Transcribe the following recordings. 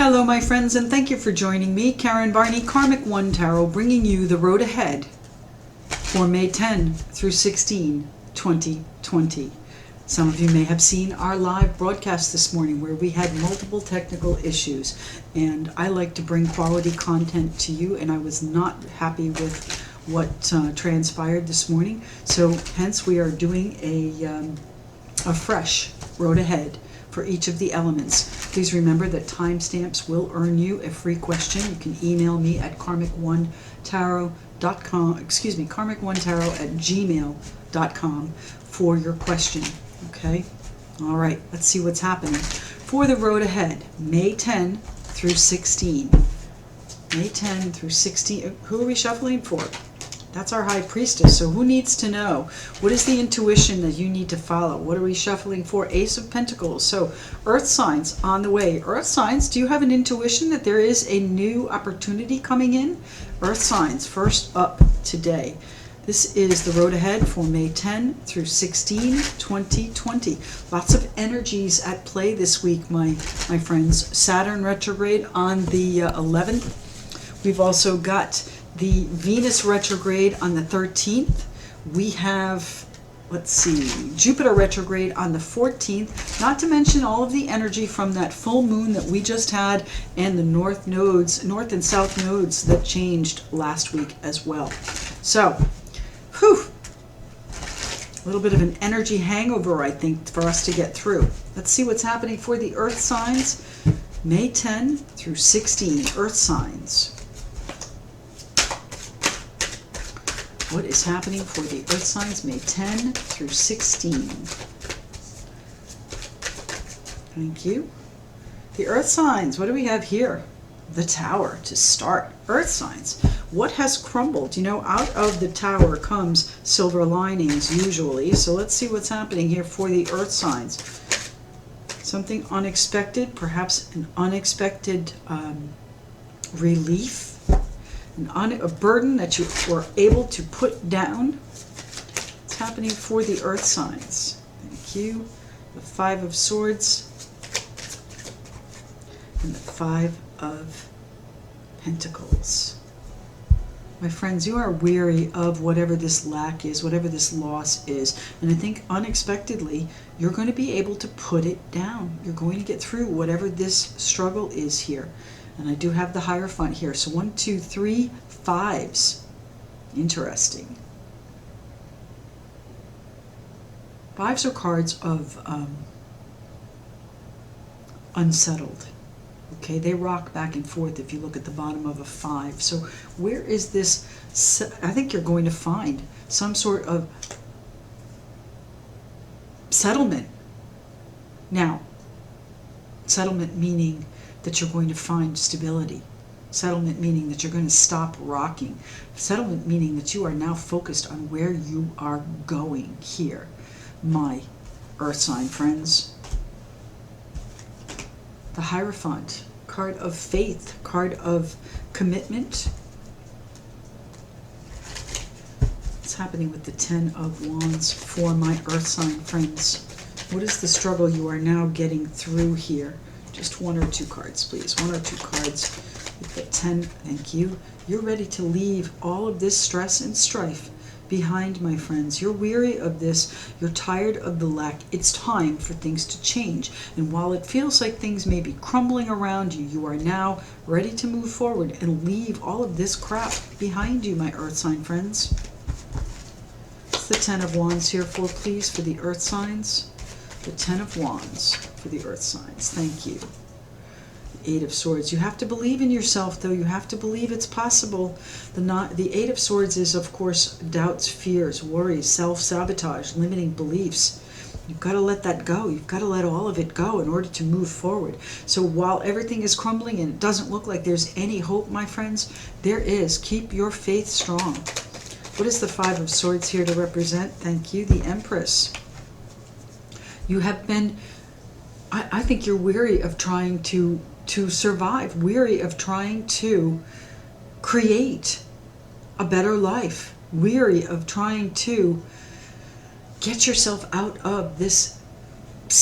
Hello my friends, and thank you for joining me, Karen Barney, Karmic One Tarot, bringing you the road ahead for May 10 through 16, 2020. Some of you may have seen our live broadcast this morning where we had multiple technical issues, and I like to bring quality content to you, and I was not happy with what transpired this morning, so hence we are doing a fresh road ahead for each of the elements. Please remember that timestamps will earn you a free question. You can email me at KarmicOneTarot.com, KarmicOneTarot@gmail.com for your question. Okay? All right, let's see what's happening for the road ahead, May 10 through 16. May 10 through 16. Who are we shuffling for? That's our High Priestess, so who needs to know? What is the intuition that you need to follow? What are we shuffling for? Ace of Pentacles. So, Earth signs on the way. Earth signs, do you have an intuition that there is a new opportunity coming in? Earth signs, first up today. This is the road ahead for May 10 through 16, 2020. Lots of energies at play this week, my friends. Saturn retrograde on the 11th. We've also got the Venus retrograde on the 13th. We have, let's see, Jupiter retrograde on the 14th, not to mention all of the energy from that full moon that we just had and the north and south nodes that changed last week as well. So, whew, a little bit of an energy hangover, I think, for us to get through. Let's see what's happening for the Earth signs, May 10 through 16, Earth signs. What is happening for the Earth signs, May 10 through 16? Thank you. The Earth signs, what do we have here? The Tower to start. Earth signs, what has crumbled? You know, out of the Tower comes silver linings usually. So let's see what's happening here for the Earth signs. Something unexpected, perhaps an unexpected relief. A burden that you were able to put down. What's happening for the Earth signs? Thank you. The Five of Swords and the Five of Pentacles. My friends, you are weary of whatever this lack is, whatever this loss is, and I think unexpectedly you're going to be able to put it down. You're going to get through whatever this struggle is here. And I do have the Hierophant here. So 1, 2, 3, 5s. Interesting. 5s are cards of unsettled. Okay, they rock back and forth if you look at the bottom of a 5. So where is this? I think you're going to find some sort of settlement. Now, settlement meaning that you're going to find stability. Settlement meaning that you're going to stop rocking. Settlement meaning that you are now focused on where you are going here, my Earth sign friends. The Hierophant, card of faith, card of commitment. What's happening with the Ten of Wands for my Earth sign friends? What is the struggle you are now getting through here? Just 1 or 2 cards, please. 1 or 2 cards. We've got 10. Thank you. You're ready to leave all of this stress and strife behind, my friends. You're weary of this. You're tired of the lack. It's time for things to change. And while it feels like things may be crumbling around you, you are now ready to move forward and leave all of this crap behind you, my Earth sign friends. What's the Ten of Wands here for, please, for the Earth signs? The Ten of Wands for the Earth signs. Thank you. The 8 of Swords. You have to believe in yourself, though. You have to believe it's possible. The 8 of Swords is, of course, doubts, fears, worries, self-sabotage, limiting beliefs. You've got to let that go. You've got to let all of it go in order to move forward. So while everything is crumbling and it doesn't look like there's any hope, my friends, there is. Keep your faith strong. What is the 5 of Swords here to represent? Thank you. The Empress. You have been, I think you're weary of trying to survive, weary of trying to create a better life, weary of trying to get yourself out of this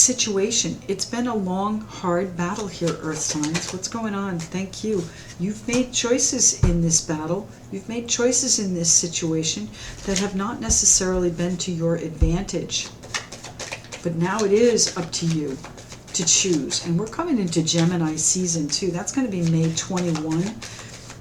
situation. It's been a long, hard battle here, Earth signs. What's going on? Thank you. You've made choices in this battle. You've made choices in this situation that have not necessarily been to your advantage. But now it is up to you to choose. And we're coming into Gemini season 2. That's going to be May 21.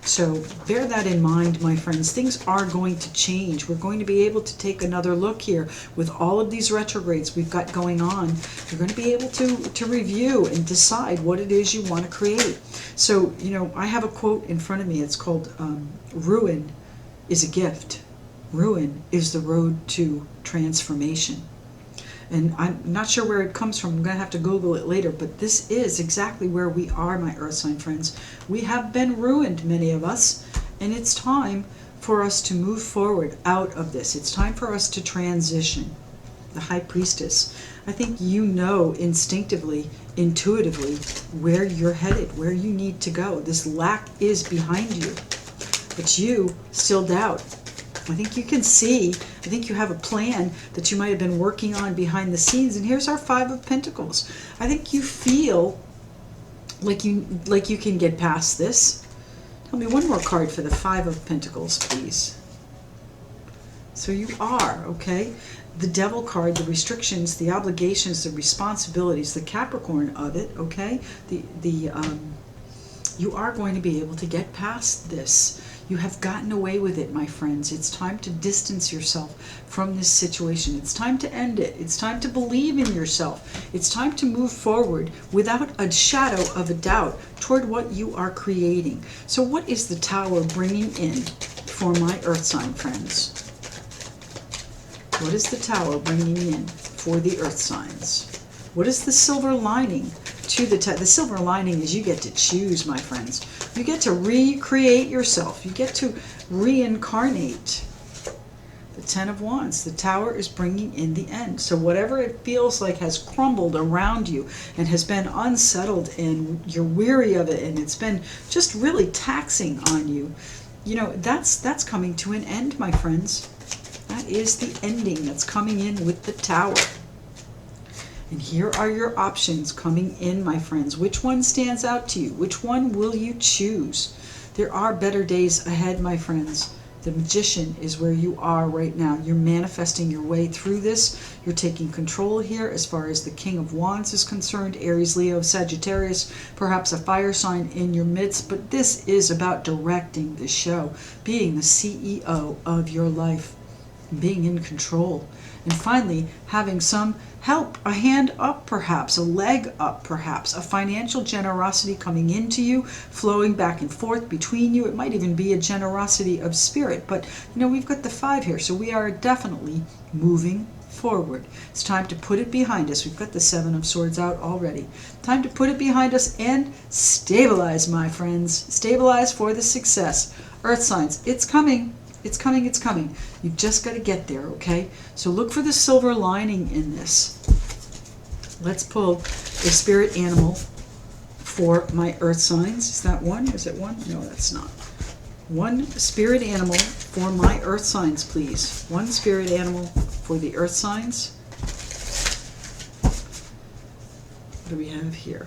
So bear that in mind, my friends. Things are going to change. We're going to be able to take another look here with all of these retrogrades we've got going on. You're going to be able to review and decide what it is you want to create. So, you know, I have a quote in front of me. It's called, ruin is a gift. Ruin is the road to transformation. And I'm not sure where it comes from. I'm going to have to Google it later. But this is exactly where we are, my Earth sign friends. We have been ruined, many of us. And it's time for us to move forward out of this. It's time for us to transition. The High Priestess. I think you know instinctively, intuitively, where you're headed, where you need to go. This lack is behind you. But you still doubt. I think you can see, I think you have a plan that you might have been working on behind the scenes. And here's our Five of Pentacles. I think you feel like you can get past this. Tell me one more card for the Five of Pentacles, please. So you are, okay? The Devil card, the restrictions, the obligations, the responsibilities, the Capricorn of it, okay? You are going to be able to get past this. You have gotten away with it, my friends. It's time to distance yourself from this situation. It's time to end it. It's time to believe in yourself. It's time to move forward without a shadow of a doubt toward what you are creating. So what is the Tower bringing in for my Earth sign friends? What is the Tower bringing in for the Earth signs? What is the silver lining to the silver lining is you get to choose, my friends. You get to recreate yourself. You get to reincarnate. The Ten of Wands. The Tower is bringing in the end. So whatever it feels like has crumbled around you and has been unsettled and you're weary of it and it's been just really taxing on you, you know, that's coming to an end, my friends. That is the ending that's coming in with the Tower. And here are your options coming in, my friends. Which one stands out to you? Which one will you choose? There are better days ahead, my friends. The Magician is where you are right now. You're manifesting your way through this. You're taking control here as far as the King of Wands is concerned. Aries, Leo, Sagittarius, perhaps a fire sign in your midst. But this is about directing the show, being the CEO of your life, being in control. And finally, having some help, a hand up perhaps, a leg up perhaps, a financial generosity coming into you, flowing back and forth between you. It might even be a generosity of spirit, but you know, we've got the 5 here, so we are definitely moving forward. It's time to put it behind us. We've got the 7 of Swords out already. Time to put it behind us and stabilize, my friends. Stabilize for the success. Earth signs, it's coming. It's coming, it's coming. You've just got to get there, okay? So look for the silver lining in this. Let's pull a spirit animal for my Earth signs. Is that one? Is it one? No, that's not. One spirit animal for my Earth signs, please. One spirit animal for the Earth signs. What do we have here?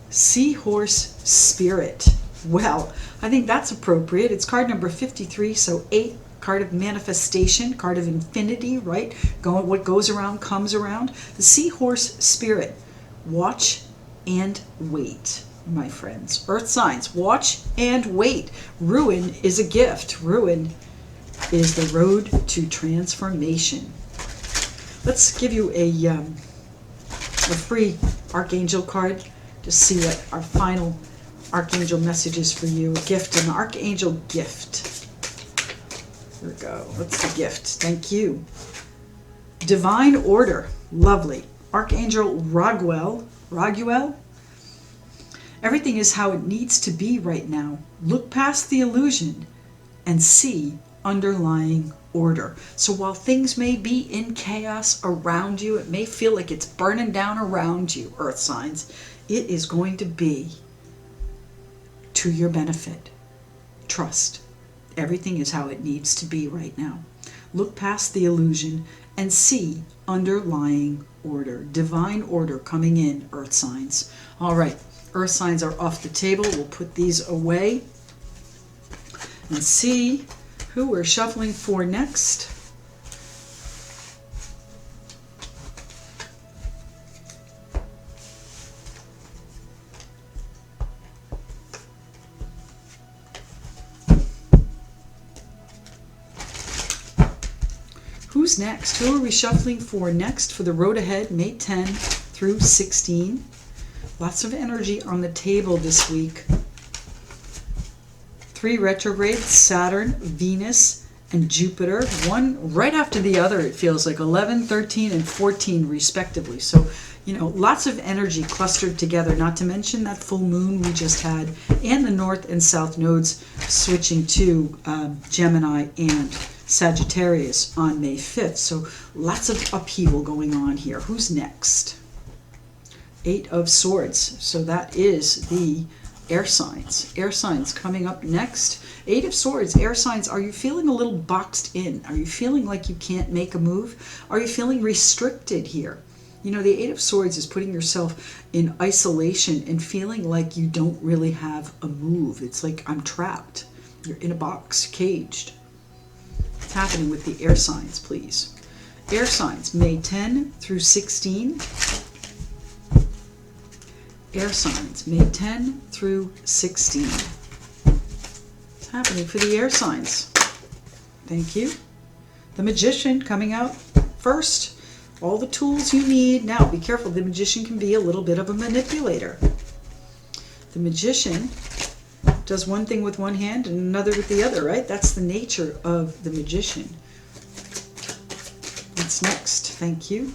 Seahorse spirit. Well, I think that's appropriate. It's card number 53, so 8, card of manifestation, card of infinity, right? What goes around comes around. The Seahorse spirit. Watch and wait, my friends. Earth signs, watch and wait. Ruin is a gift. Ruin is the road to transformation. Let's give you a free Archangel card. Just see what our final Archangel messages for you. A gift, an Archangel gift. Here we go. What's the gift? Thank you. Divine order. Lovely. Archangel Raguel. Everything is how it needs to be right now. Look past the illusion and see underlying order. So while things may be in chaos around you, it may feel like it's burning down around you, Earth signs, it is going to be to your benefit. Trust. Everything is how it needs to be right now. Look past the illusion and see underlying order, divine order coming in, earth signs. All right, earth signs are off the table. We'll put these away and see who we're shuffling for next. Who's next? Who are we shuffling for next for the road ahead, May 10 through 16? Lots of energy on the table this week. 3 retrogrades, Saturn, Venus, and Jupiter. One right after the other, it feels like 11, 13, and 14 respectively. So, you know, lots of energy clustered together, not to mention that full moon we just had, and the north and south nodes switching to Gemini and Sagittarius on May 5th. So lots of upheaval going on here. Who's next? 8 of Swords. So that is the air signs. Air signs coming up next. 8 of Swords, air signs. Are you feeling a little boxed in? Are you feeling like you can't make a move? Are you feeling restricted here? You know, the 8 of Swords is putting yourself in isolation and feeling like you don't really have a move. It's like, I'm trapped. You're in a box, caged. What's happening with the air signs, please? Air signs, May 10 through 16. Air signs, May 10 through 16. What's happening for the air signs? Thank you. The Magician coming out first. All the tools you need. Now, be careful. The Magician can be a little bit of a manipulator. The Magician does one thing with one hand and another with the other, right? That's the nature of the Magician. What's next? Thank you.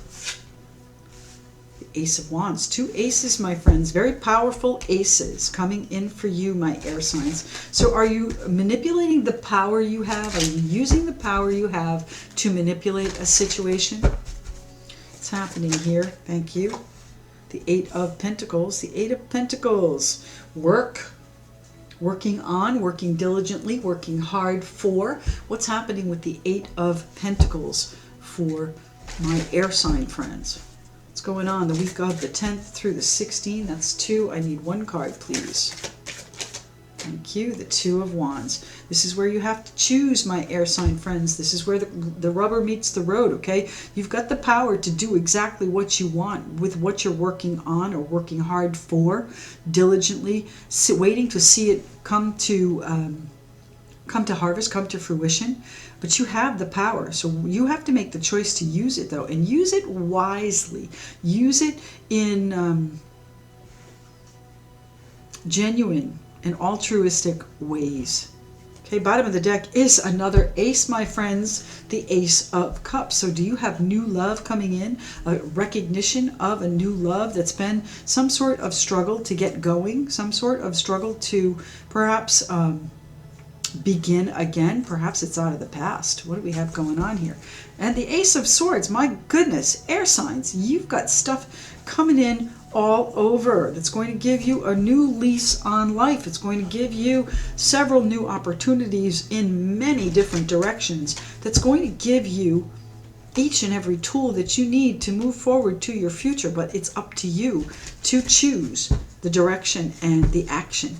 The Ace of Wands. 2 aces, my friends. Very powerful aces coming in for you, my air signs. So are you manipulating the power you have? Are you using the power you have to manipulate a situation? What's happening here? Thank you. The 8 of Pentacles. The 8 of Pentacles. Working on, working diligently, working hard for. What's happening with the 8 of Pentacles for my air sign friends? What's going on the week of the 10th through the 16th? That's 2. I need 1 card, please. Thank you. The 2 of Wands. This is where you have to choose, my air sign friends. This is where the rubber meets the road, okay? You've got the power to do exactly what you want with what you're working on or working hard for, diligently, waiting to see it come to harvest, come to fruition. But you have the power, so you have to make the choice to use it, though, and use it wisely. Use it in genuine and altruistic ways. Okay, bottom of the deck is another ace, my friends, the Ace of Cups. So do you have new love coming in, a recognition of a new love that's been some sort of struggle to get going, some sort of struggle to perhaps begin again? Perhaps it's out of the past. What do we have going on here? And the Ace of Swords, my goodness, air signs, you've got stuff coming in all over that's going to give you a new lease on life. It's going to give you several new opportunities in many different directions. That's going to give you each and every tool that you need to move forward to your future, but it's up to you to choose the direction and the action.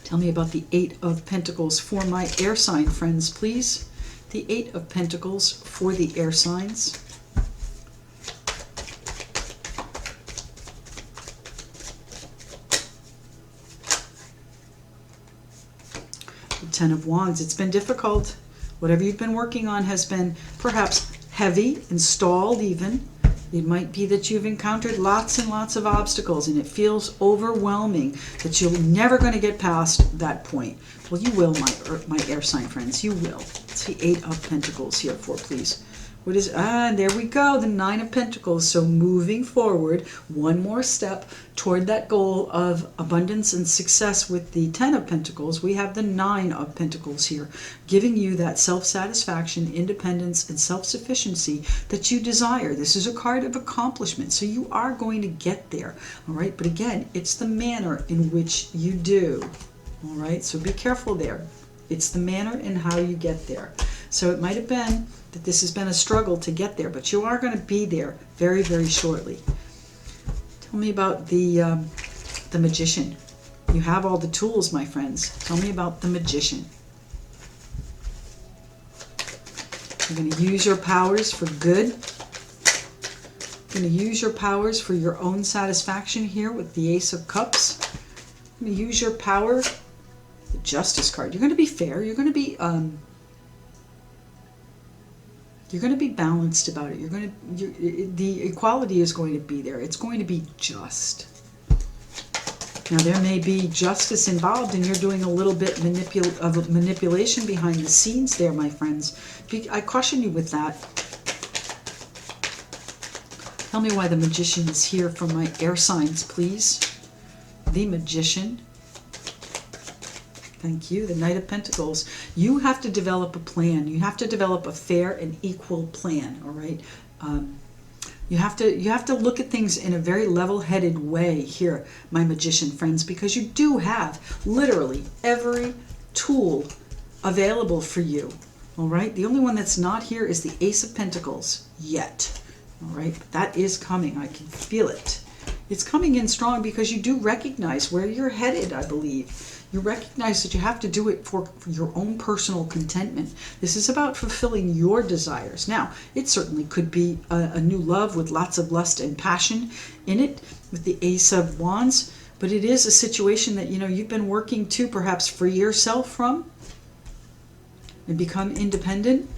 Tell me about the 8 of Pentacles for my air sign friends, please. The 8 of Pentacles for the air signs. The 10 of Wands. It's been difficult. Whatever you've been working on has been perhaps heavy and stalled even. It might be that you've encountered lots and lots of obstacles and it feels overwhelming that you're never going to get past that point. Well, you will, my air sign friends. You will. It's the 8 of Pentacles here for, please. What is, and there we go, the 9 of Pentacles. So moving forward, one more step toward that goal of abundance and success with the 10 of Pentacles, we have the 9 of Pentacles here, giving you that self-satisfaction, independence, and self-sufficiency that you desire. This is a card of accomplishment, so you are going to get there, all right? But again, it's the manner in which you do, all right? So be careful there. It's the manner and how you get there. So it might have been that this has been a struggle to get there, but you are going to be there very, very shortly. Tell me about the Magician. You have all the tools, my friends. Tell me about the Magician. You're going to use your powers for good. You're going to use your powers for your own satisfaction here with the Ace of Cups. You're going to use your power, the Justice card. You're going to be fair. You're going to be balanced about it. The equality is going to be there. It's going to be just. Now there may be justice involved, and you're doing a little bit of manipulation behind the scenes there, my friends. I caution you with that. Tell me why the Magician is here for my air signs, please. The Magician. Thank you. The Knight of Pentacles. You have to develop a plan. You have to develop a fair and equal plan, all right? You have to look at things in a very level-headed way here, my Magician friends, because you do have literally every tool available for you, all right? The only one that's not here is the Ace of Pentacles, yet, all right? But that is coming. I can feel it. It's coming in strong because you do recognize where you're headed, I believe. You recognize that you have to do it for your own personal contentment. This is about fulfilling your desires. Now, it certainly could be a new love with lots of lust and passion in it with the Ace of Wands, but it is a situation that, you've been working to perhaps free yourself from and become independent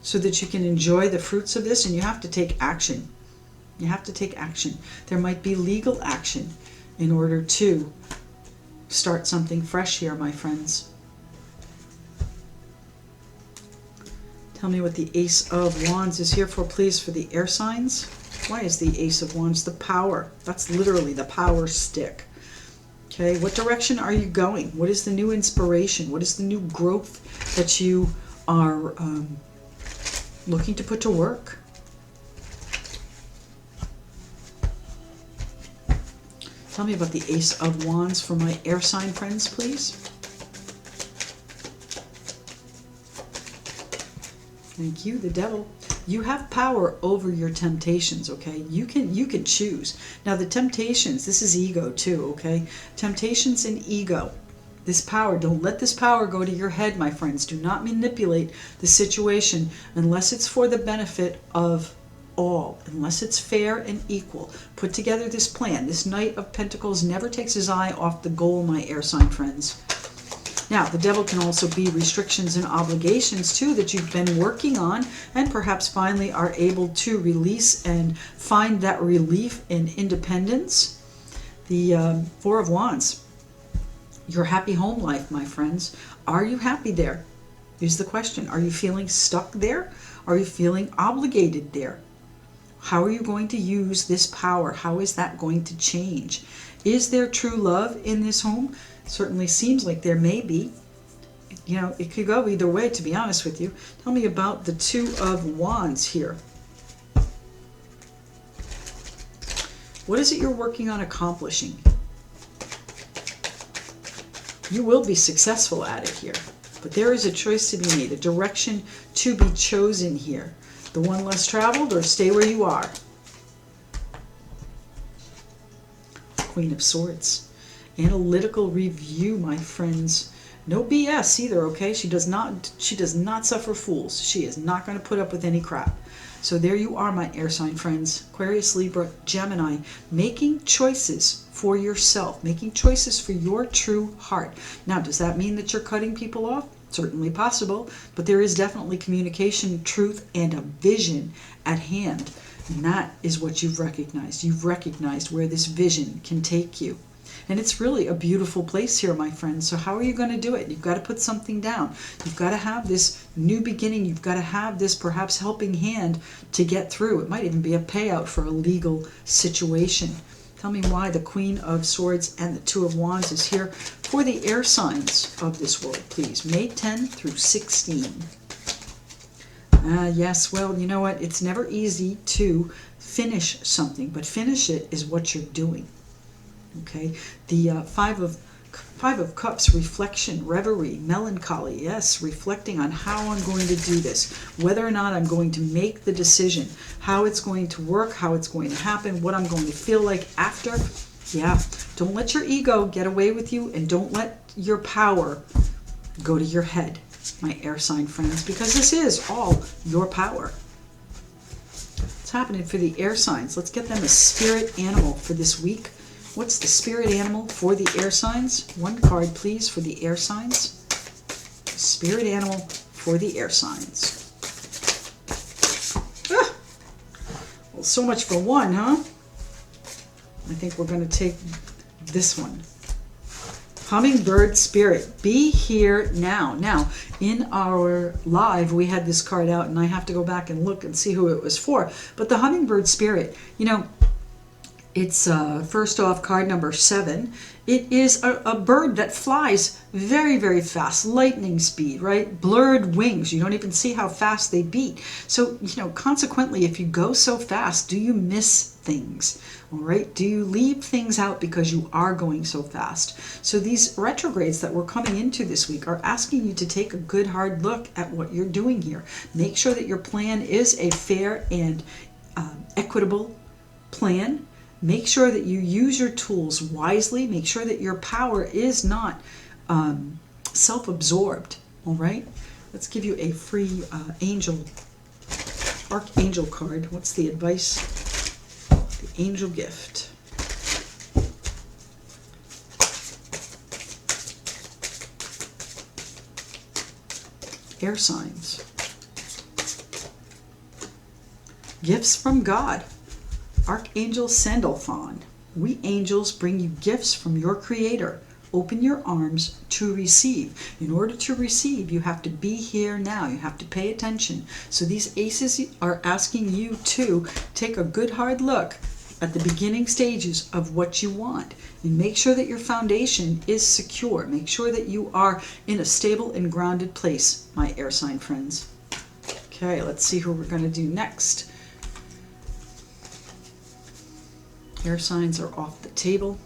so that you can enjoy the fruits of this, and you have to take action. You have to take action. There might be legal action in order to start something fresh here, my friends. Tell me what the Ace of Wands is here for, please, for the air signs. Why is the Ace of Wands the power? That's literally the power stick. Okay, what direction are you going? What is the new inspiration? What is the new growth that you are looking to put to work? Tell me about the Ace of Wands for my air sign friends, please. Thank you, the Devil. You have power over your temptations, okay? You can choose. Now the temptations, this is ego too, okay? Temptations and ego. This power, don't let this power go to your head, my friends. Do not manipulate the situation unless it's for the benefit of all, unless it's fair and equal. Put together this plan. This Knight of Pentacles never takes his eye off the goal, my air sign friends. Now, the Devil can also be restrictions and obligations too that you've been working on and perhaps finally are able to release and find that relief in independence. The Four of Wands. Your happy home life, my friends. Are you happy there? Here's the question. Are you feeling stuck there? Are you feeling obligated there? How are you going to use this power? How is that going to change? Is there true love in this home? Certainly seems like there may be. It could go either way, to be honest with you. Tell me about the Two of Wands here. What is it you're working on accomplishing? You will be successful at it here. But there is a choice to be made, a direction to be chosen here. The one less traveled or stay where you are. Queen of Swords. Analytical review, my friends. No BS either, okay? She does not suffer fools. She is not going to put up with any crap. So there you are, my air sign friends. Aquarius, Libra, Gemini. Making choices for yourself. Making choices for your true heart. Now, does that mean that you're cutting people off? Certainly possible, but there is definitely communication, truth, and a vision at hand. And that is what you've recognized. You've recognized where this vision can take you. And it's really a beautiful place here, my friends. So how are you going to do it? You've got to put something down. You've got to have this new beginning. You've got to have this perhaps helping hand to get through. It might even be a payout for a legal situation. Tell me why the Queen of Swords and the Two of Wands is here for the air signs of this world, please. May 10 through 16. Yes, well, you know what? It's never easy to finish something, but finish it is what you're doing. Okay? The Five of Five of Cups, reflection, reverie, melancholy. Yes, reflecting on how I'm going to do this, whether or not I'm going to make the decision, how it's going to work, how it's going to happen, what I'm going to feel like after. Yeah, don't let your ego get away with you, and don't let your power go to your head, my air sign friends, because this is all your power. What's happening for the air signs? Let's get them a spirit animal for this week. What's the spirit animal for the air signs? One card, please, for the air signs. Spirit animal for the air signs. Ah! Well, so much for one, huh? I think we're going to take this one. Hummingbird spirit, be here now. Now, in our live, we had this card out, and I have to go back and look and see who it was for. But the hummingbird spirit, you know, it's first off, card number 7. It is a bird that flies very, very fast, lightning speed, right? Blurred wings. You don't even see how fast they beat. So, you know, consequently, if you go so fast, do you miss things? All right? Do you leave things out because you are going so fast? So these retrogrades that we're coming into this week are asking you to take a good hard look at what you're doing here. Make sure that your plan is a fair and equitable plan. Make sure that you use your tools wisely. Make sure that your power is not self-absorbed. All right? Let's give you a free archangel card. What's the advice? The angel gift. Air signs. Gifts from God. Archangel Sandalphon. We angels bring you gifts from your Creator. Open your arms to receive. In order to receive, you have to be here now. You have to pay attention. So these aces are asking you to take a good hard look at the beginning stages of what you want. And make sure that your foundation is secure. Make sure that you are in a stable and grounded place, my air sign friends. Okay, let's see who we're going to do next. Air signs are off the table.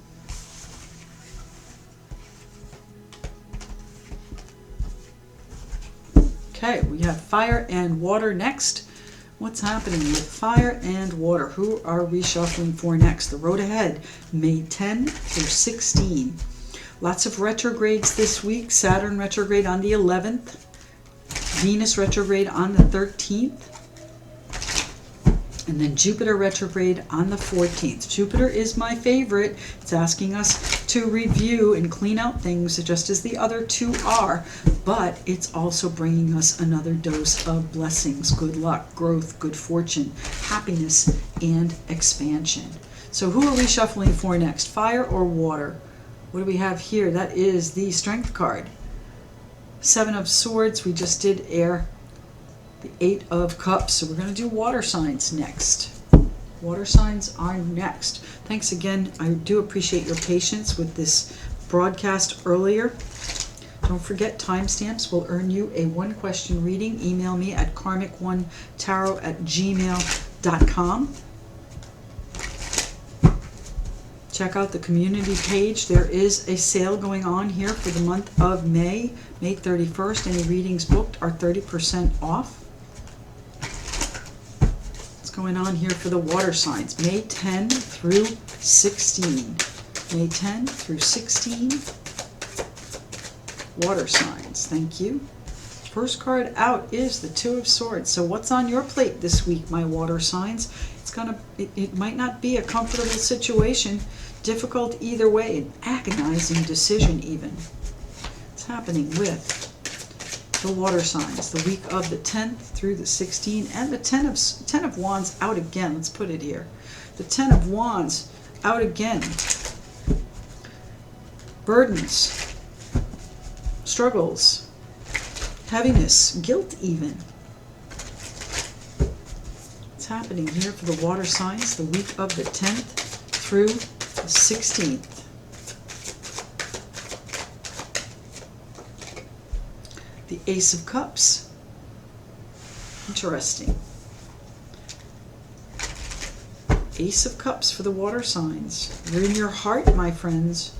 Okay, we have fire and water next. What's happening with fire and water? Who are we shuffling for next? The road ahead, May 10 through 16. Lots of retrogrades this week. Saturn retrograde on the 11th. Venus retrograde on the 13th. And then Jupiter retrograde on the 14th. Jupiter is my favorite. It's asking us to review and clean out things just as the other two are. But it's also bringing us another dose of blessings, good luck, growth, good fortune, happiness, and expansion. So who are we shuffling for next? Fire or water? What do we have here? That is the Strength card. 7 of Swords. We just did air. The 8 of Cups. So we're going to do water signs next. Water signs are next. Thanks again. I do appreciate your patience with this broadcast earlier. Don't forget, timestamps will earn you a 1-question reading. Email me at KarmicOneTarot@gmail.com. Check out the community page. There is a sale going on here for the month of May. May 31st. Any readings booked are 30% off. Going on here for the water signs, May 10 through 16. May 10 through 16. Water signs. Thank you. First card out is the 2 of Swords. So what's on your plate this week, my water signs? It might not be a comfortable situation, difficult either way, an agonizing decision even. What's happening with the water signs, the week of the 10th through the 16th, and the 10 of Wands out again. Let's put it here. The 10 of Wands out again. Burdens, struggles, heaviness, guilt even. What's happening here for the water signs, the week of the 10th through the 16th? The Ace of Cups. Interesting. Ace of Cups for the water signs. You're in your heart, my friends.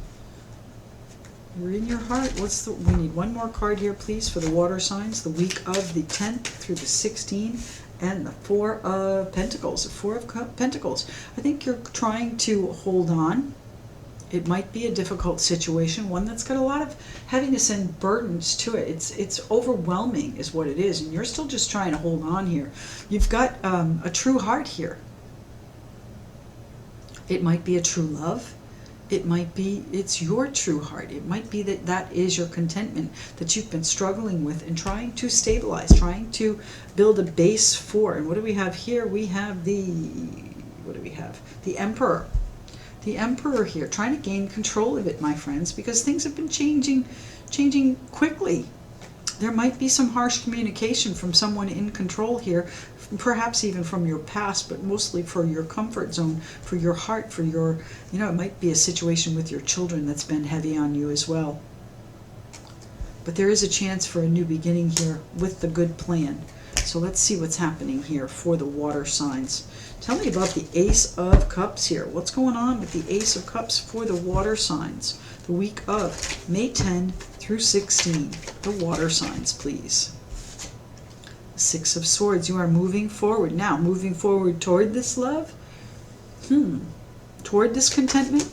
You're in your heart. We need one more card here, please, for the water signs, the week of the 10th through the 16th, and the Four of Pentacles, the Four of Pentacles. I think you're trying to hold on. It might be a difficult situation, one that's got a lot of heaviness and burdens to it. It's overwhelming is what it is, and you're still just trying to hold on here. You've got a true heart here. It might be a true love. It might be, it's your true heart. It might be that that is your contentment that you've been struggling with and trying to stabilize, trying to build a base for. And what do we have here? We have what do we have? The Emperor. The Emperor here, trying to gain control of it, my friends, because things have been changing quickly. There might be some harsh communication from someone in control here, perhaps even from your past, but mostly for your comfort zone, for your heart, for your, it might be a situation with your children that's been heavy on you as well. But there is a chance for a new beginning here with the good plan. So let's see what's happening here for the water signs. Tell me about the Ace of Cups here. What's going on with the Ace of Cups for the water signs? The week of May 10 through 16. The water signs, please. Six of Swords. You are moving forward. Now, moving forward toward this love? Toward this contentment?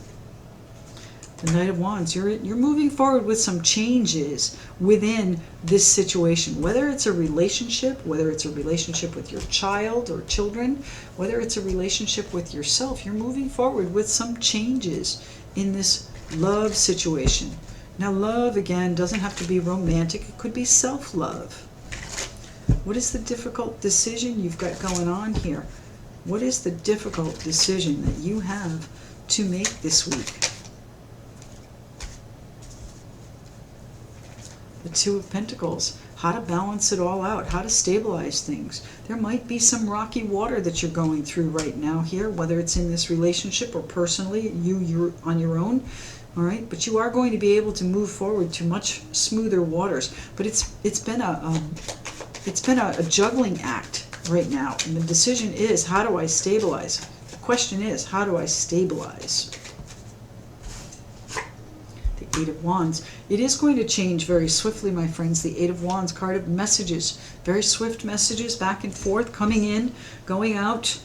The Knight of Wands. You're moving forward with some changes within this situation. Whether it's a relationship, whether it's a relationship with your child or children, whether it's a relationship with yourself, you're moving forward with some changes in this love situation. Now, love, again, doesn't have to be romantic. It could be self-love. What is the difficult decision you've got going on here? What is the difficult decision that you have to make this week? The Two of Pentacles. How to balance it all out. How to stabilize things. There might be some rocky water that you're going through right now here, whether it's in this relationship or personally, you're on your own. All right, but you are going to be able to move forward to much smoother waters. But it's been a juggling act right now, and the decision is, how do I stabilize? The question is, how do I stabilize? The Eight of Wands. It is going to change very swiftly, my friends. The Eight of Wands, card of messages. Very swift messages back and forth, coming in, going out.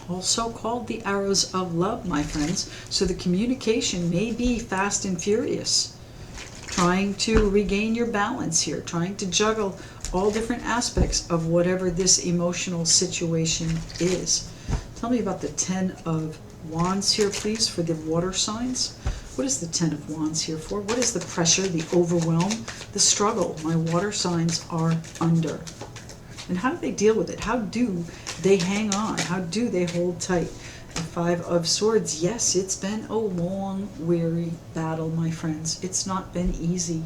Also called the arrows of love, my friends. So the communication may be fast and furious. Trying to regain your balance here. Trying to juggle all different aspects of whatever this emotional situation is. Tell me about the Ten of Wands here, please, for the water signs. What is the Ten of Wands here for? What is the pressure, the overwhelm, the struggle my water signs are under? And how do they deal with it? How do they hang on? How do they hold tight? The Five of Swords. Yes, it's been a long, weary battle, my friends. It's not been easy.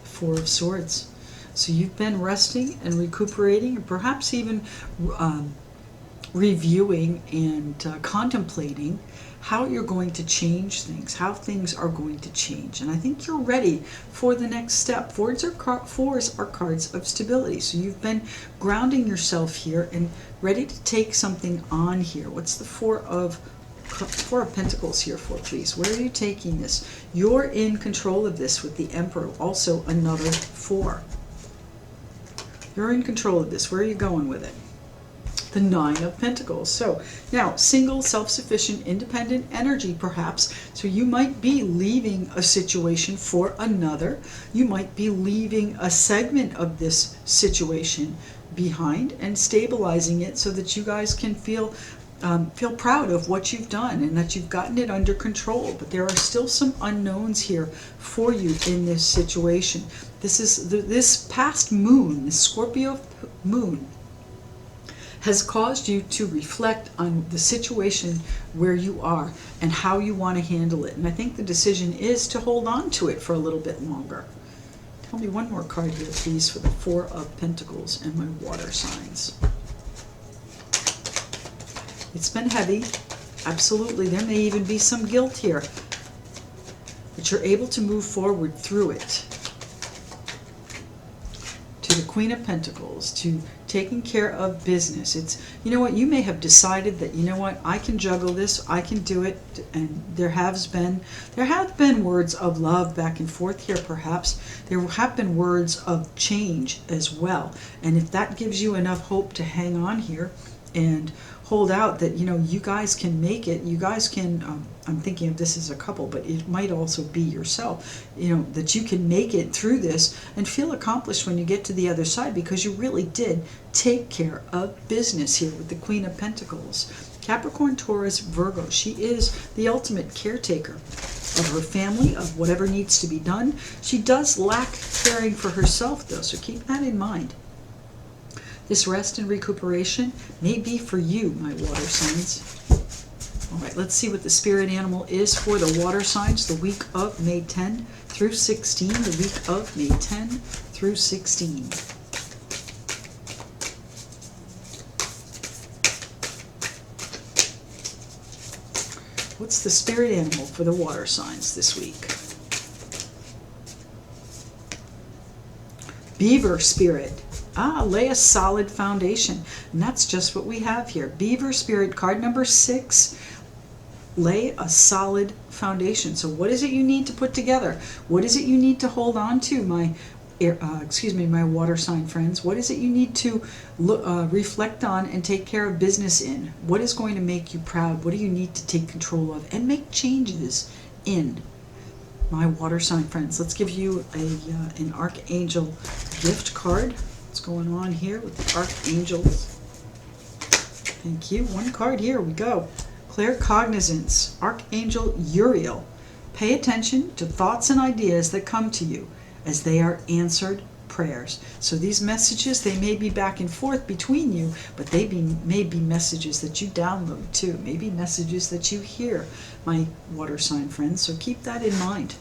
Four of Swords. So you've been resting and recuperating, and perhaps even reviewing and contemplating how you're going to change things, how things are going to change. And I think you're ready for the next step. Fours are cards of stability. So you've been grounding yourself here and ready to take something on here. What's the Four of Pentacles here for, please? Where are you taking this? You're in control of this with the Emperor. Also another four. You're in control of this. Where are you going with it? The Nine of Pentacles. So now, single, self-sufficient, independent energy, perhaps. So you might be leaving a situation for another. You might be leaving a segment of this situation behind and stabilizing it so that you guys can feel proud of what you've done and that you've gotten it under control. But there are still some unknowns here for you in this situation. This is this past moon, this Scorpio moon, has caused you to reflect on the situation where you are and how you want to handle it. And I think the decision is to hold on to it for a little bit longer. Tell me one more card here, please, for the Four of Pentacles and my water signs. It's been heavy. Absolutely. There may even be some guilt here. But you're able to move forward through it. to the Queen of Pentacles, to taking care of business. It's, you know what, you may have decided that, you know what, I can juggle this, I can do it, and there have been words of love back and forth here perhaps. There have been words of change as well. And if that gives you enough hope to hang on here and hold out, that, you know, you guys can make it, you guys can, I'm thinking of this as a couple, but it might also be yourself, you know, that you can make it through this and feel accomplished when you get to the other side, because you really did take care of business here with the Queen of Pentacles. Capricorn, Taurus, Virgo, she is the ultimate caretaker of her family, of whatever needs to be done. She does lack caring for herself though, so keep that in mind. This rest and recuperation may be for you, my water signs. All right, let's see what the spirit animal is for the water signs the week of May 10 through 16. The week of May 10 through 16. What's the spirit animal for the water signs this week? Beaver spirit. Lay a solid foundation. And that's just what we have here. Beaver spirit, card number 6. Lay a solid foundation. So what is it you need to put together? What is it you need to hold on to, my my water sign friends? What is it you need to reflect on and take care of business in? What is going to make you proud? What do you need to take control of and make changes in, my water sign friends? Let's give you an Archangel gift card. What's going on here with the Archangels? Thank you. One card, here we go. Clear cognizance, Archangel Uriel. Pay attention to thoughts and ideas that come to you, as they are answered prayers. So these messages, they may be back and forth between you, but they may be messages that you download too, maybe messages that you hear, my water sign friends. So keep that in mind.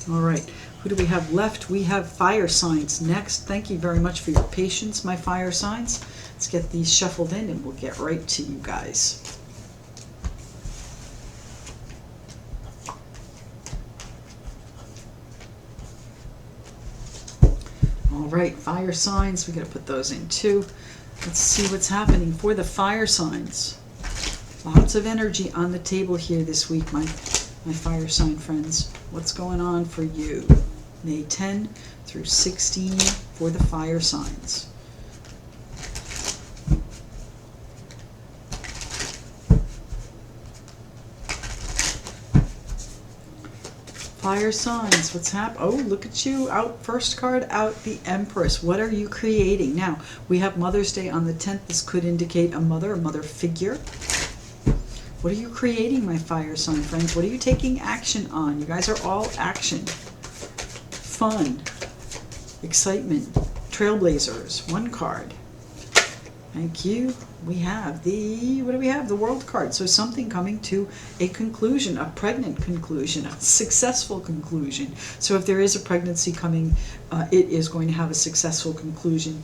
All right, who do we have left? We have fire signs next. Thank you very much for your patience, my fire signs. Let's get these shuffled in and we'll get right to you guys. All right, fire signs, we got to put those in too. Let's see what's happening for the fire signs. Lots of energy on the table here this week, my fire sign friends. What's going on for you? May 10 through 16 for the fire signs. Fire signs, what's happening? Oh, look at you, out, first card out, the Empress. What are you creating? Now, we have Mother's Day on the 10th. This could indicate a mother figure. What are you creating, my fire sign friends? What are you taking action on? You guys are all action. Fun, excitement, trailblazers. One card. Thank you. We have the, what do we have? The World card. So something coming to a conclusion, a pregnant conclusion, a successful conclusion. So if there is a pregnancy coming, it is going to have a successful conclusion.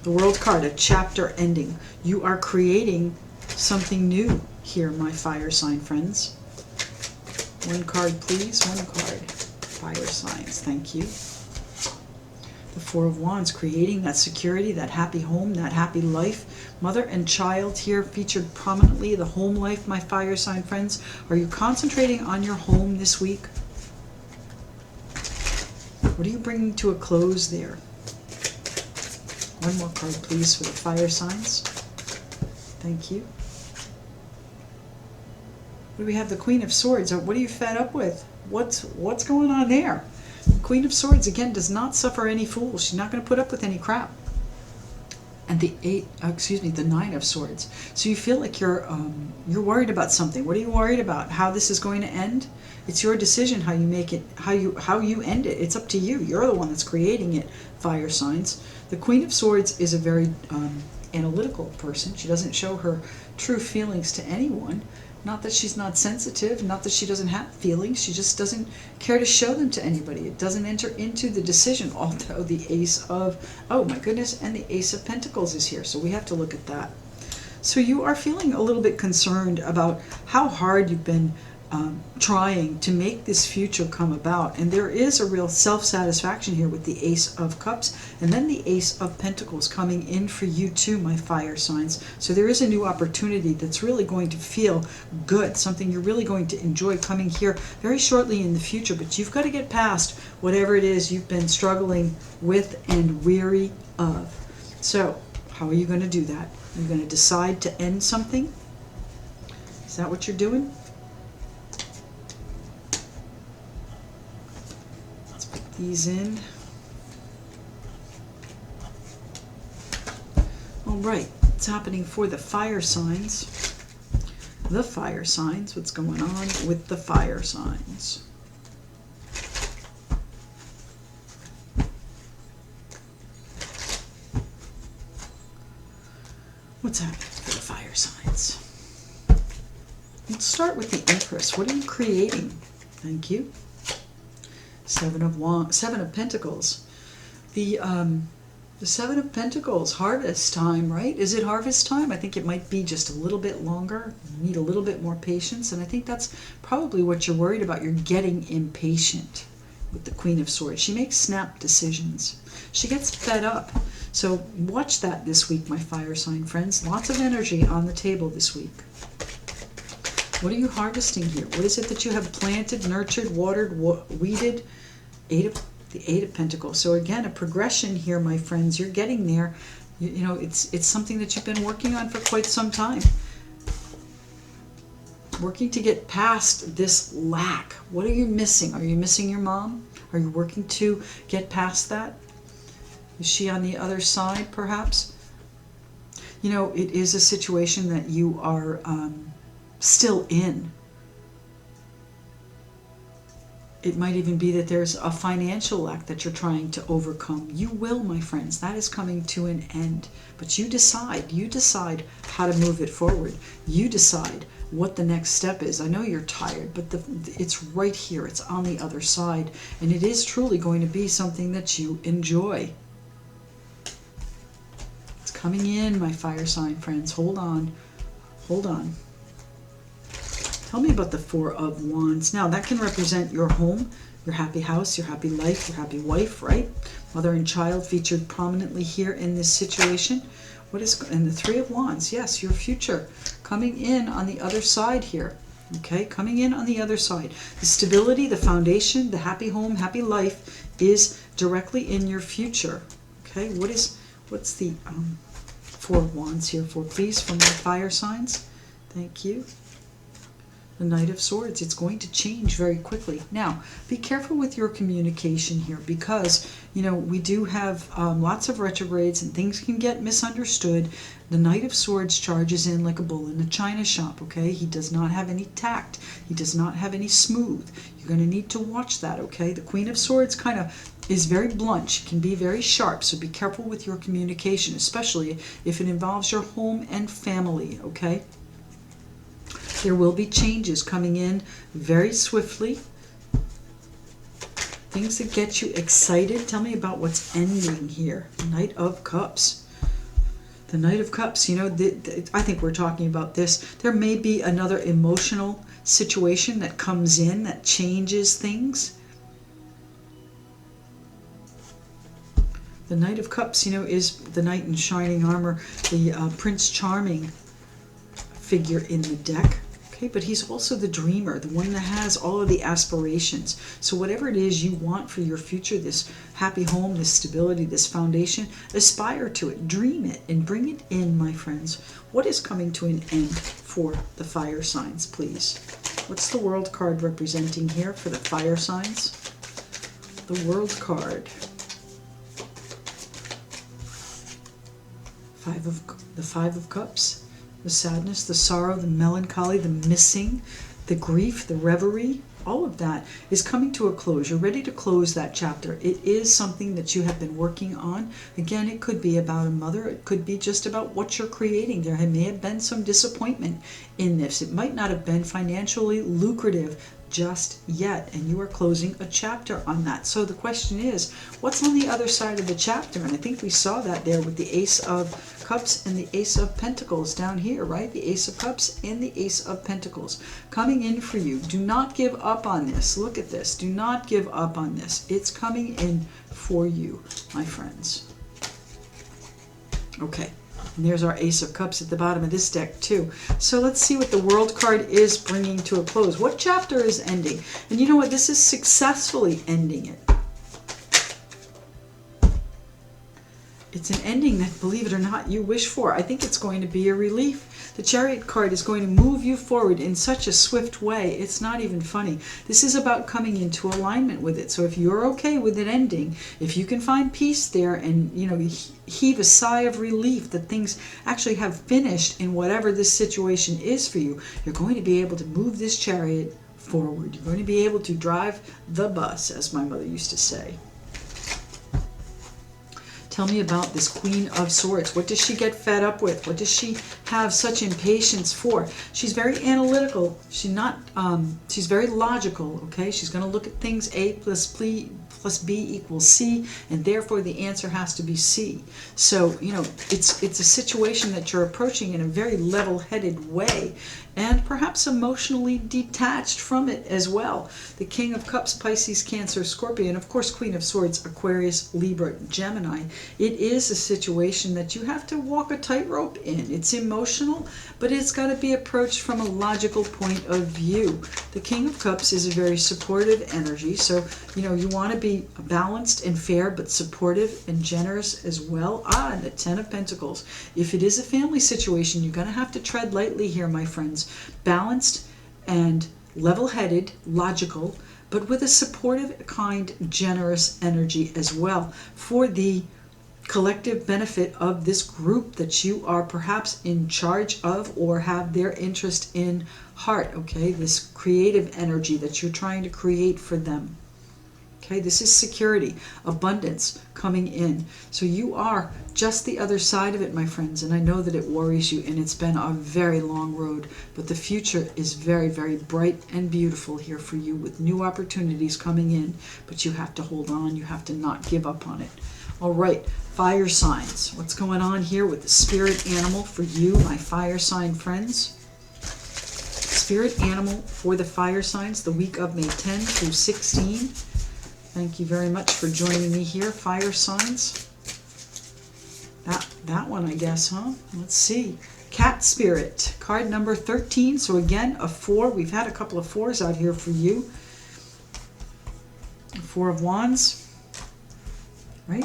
The World card, a chapter ending. You are creating something new here, my fire sign friends. One card, please. One card. Fire signs. Thank you. The Four of Wands, creating that security, that happy home, that happy life. Mother and child here featured prominently. The home life, my fire sign friends. Are you concentrating on your home this week? What are you bringing to a close there? One more card, please, for the fire signs. Thank you. What do we have? The Queen of Swords. What are you fed up with? What's going on there? The Queen of Swords, again, does not suffer any fools. She's not going to put up with any crap. And the the Nine of Swords. So you feel like you're worried about something. What are you worried about? How this is going to end? It's your decision how you make it, how you end it. It's up to you. You're the one that's creating it, fire signs. The Queen of Swords is a very analytical person. She doesn't show her true feelings to anyone. Not that she's not sensitive, not that she doesn't have feelings, she just doesn't care to show them to anybody. It doesn't enter into the decision, although the Ace of, oh my goodness, and the Ace of Pentacles is here, so we have to look at that. So you are feeling a little bit concerned about how hard you've been trying to make this future come about. And there is a real self-satisfaction here with the Ace of Cups and then the Ace of Pentacles coming in for you too, my fire signs. So there is a new opportunity that's really going to feel good, something you're really going to enjoy coming here very shortly in the future. But you've got to get past whatever it is you've been struggling with and weary of. So how are you going to do that? You're going to decide to end something? Is that what you're doing? These in. All right, what's happening for the fire signs? The fire signs, what's going on with the fire signs? What's happening for the fire signs? Let's start with the Empress. What are you creating? Thank you. Seven of Pentacles. The Seven of Pentacles, harvest time, right? Is it harvest time? I think it might be just a little bit longer. You need a little bit more patience, and I think that's probably what you're worried about. You're getting impatient with the Queen of Swords. She makes snap decisions. She gets fed up. So watch that this week, my fire sign friends. Lots of energy on the table this week. What are you harvesting here? What is it that you have planted, nurtured, watered, weeded? The Eight of Pentacles. So again, a progression here, my friends. You're getting there. You know, it's something that you've been working on for quite some time. Working to get past this lack. What are you missing? Are you missing your mom? Are you working to get past that? Is she on the other side, perhaps? You know, it is a situation that you are still in. It might even be that there's a financial lack that you're trying to overcome. You will, my friends. That is coming to an end. But you decide. You decide how to move it forward. You decide what the next step is. I know you're tired, but it's right here. It's on the other side. And it is truly going to be something that you enjoy. It's coming in, my fire sign friends. Hold on. Hold on. Tell me about the Four of Wands. Now, that can represent your home, your happy house, your happy life, your happy wife, right? Mother and child featured prominently here in this situation. What is, and the Three of Wands, yes, your future coming in on the other side here. Okay, coming in on the other side. The stability, the foundation, the happy home, happy life is directly in your future. Okay, what's the Four of Wands here for, please, from the fire signs? Thank you. The Knight of Swords. It's going to change very quickly. Now, be careful with your communication here because, you know, we do have lots of retrogrades and things can get misunderstood. The Knight of Swords charges in like a bull in a china shop, okay? He does not have any tact. He does not have any smooth. You're going to need to watch that, okay? The Queen of Swords kind of is very blunt. She can be very sharp, so be careful with your communication, especially if it involves your home and family, okay? There will be changes coming in very swiftly. Things that get you excited. Tell me about what's ending here. Knight of Cups. The Knight of Cups, you know, I think we're talking about this. There may be another emotional situation that comes in that changes things. The Knight of Cups, you know, is the knight in shining armor, the Prince Charming figure in the deck. Okay, but he's also the dreamer, the one that has all of the aspirations. So whatever it is you want for your future, this happy home, this stability, this foundation, aspire to it, dream it, and bring it in, my friends. What is coming to an end for the fire signs, please? What's the World card representing here for the fire signs? The World card. The Five of Cups. The sadness, the sorrow, the melancholy, the missing, the grief, the reverie, all of that is coming to a close. You're ready to close that chapter. It is something that you have been working on. Again, it could be about a mother. It could be just about what you're creating. There may have been some disappointment in this. It might not have been financially lucrative just yet, and you are closing a chapter on that. So the question is, what's on the other side of the chapter? And I think we saw that there with the Ace of Cups and the Ace of Pentacles down here, right? The Ace of Cups and the Ace of Pentacles coming in for you. Do not give up on this. Look at this. Do not give up on this. It's coming in for you, my friends. Okay. And there's our Ace of Cups at the bottom of this deck too. So let's see what the World card is bringing to a close. What chapter is ending? And you know what? This is successfully ending it. It's an ending that, believe it or not, you wish for. I think it's going to be a relief. The Chariot card is going to move you forward in such a swift way. It's not even funny. This is about coming into alignment with it. So if you're okay with it ending, if you can find peace there and, you know, heave a sigh of relief that things actually have finished in whatever this situation is for you, you're going to be able to move this Chariot forward. You're going to be able to drive the bus, as my mother used to say. Tell me about this Queen of Swords. What does she get fed up with? What does she have such impatience for? She's very analytical. She's very logical, okay? She's going to look at things A plus B equals C, and therefore the answer has to be C. So, you know, it's a situation that you're approaching in a very level-headed way, and perhaps emotionally detached from it as well. The King of Cups, Pisces, Cancer, Scorpio, and of course Queen of Swords, Aquarius, Libra, Gemini. It is a situation that you have to walk a tightrope in. It's emotional, but it's got to be approached from a logical point of view. The King of Cups is a very supportive energy, so, you know, you want to be balanced and fair, but supportive and generous as well. And the Ten of Pentacles. If it is a family situation, you're going to have to tread lightly here, my friends. Balanced and level-headed, logical, but with a supportive, kind, generous energy as well for the collective benefit of this group that you are perhaps in charge of or have their interest in heart, okay? This creative energy that you're trying to create for them. Okay, this is security, abundance coming in. So you are just the other side of it, my friends, and I know that it worries you, and it's been a very long road, but the future is very, very bright and beautiful here for you with new opportunities coming in, but you have to hold on. You have to not give up on it. All right, fire signs. What's going on here with the spirit animal for you, my fire sign friends? Spirit animal for the fire signs the week of May 10 through 16. Thank you very much for joining me here, fire signs. That one, I guess, huh? Let's see. Cat Spirit, card number 13. So again, a 4. We've had a couple of 4s out here for you. 4 of Wands, right?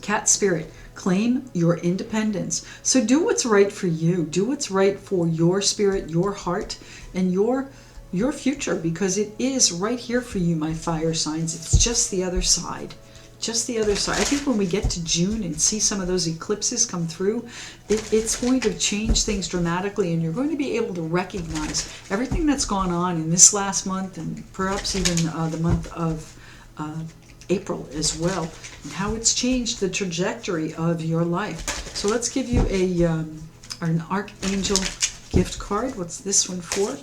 Cat Spirit, claim your independence. So do what's right for you. Do what's right for your spirit, your heart, and your future, because it is right here for you, my fire signs. It's just the other side. Just the other side. I think when we get to June and see some of those eclipses come through, it's going to change things dramatically, and you're going to be able to recognize everything that's gone on in this last month, and perhaps even the month of April as well, and how it's changed the trajectory of your life. So let's give you an Archangel gift card. What's this one for?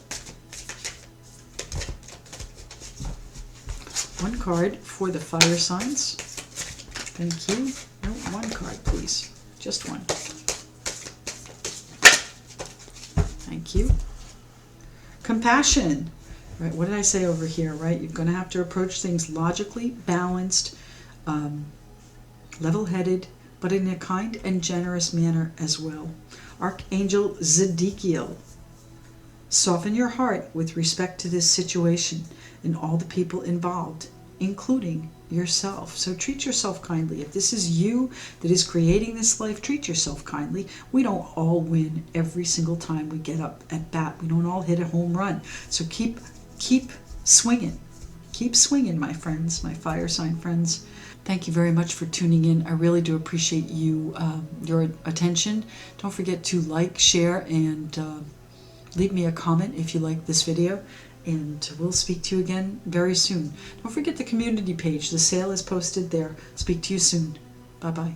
One card for the fire signs. Thank you. No, one card, please. Just one. Thank you. Compassion. Right, what did I say over here, right? You're going to have to approach things logically, balanced, level-headed, but in a kind and generous manner as well. Archangel Zedekiel. Soften your heart with respect to this situation and all the people involved, including yourself. So treat yourself kindly. If this is you that is creating this life, treat yourself kindly. We don't all win every single time we get up at bat. We don't all hit a home run. So keep swinging. Keep swinging, my friends, my fire sign friends. Thank you very much for tuning in. I really do appreciate you, your attention. Don't forget to like, share, and leave me a comment if you like this video. And we'll speak to you again very soon. Don't forget the community page. The sale is posted there. Speak to you soon. Bye-bye.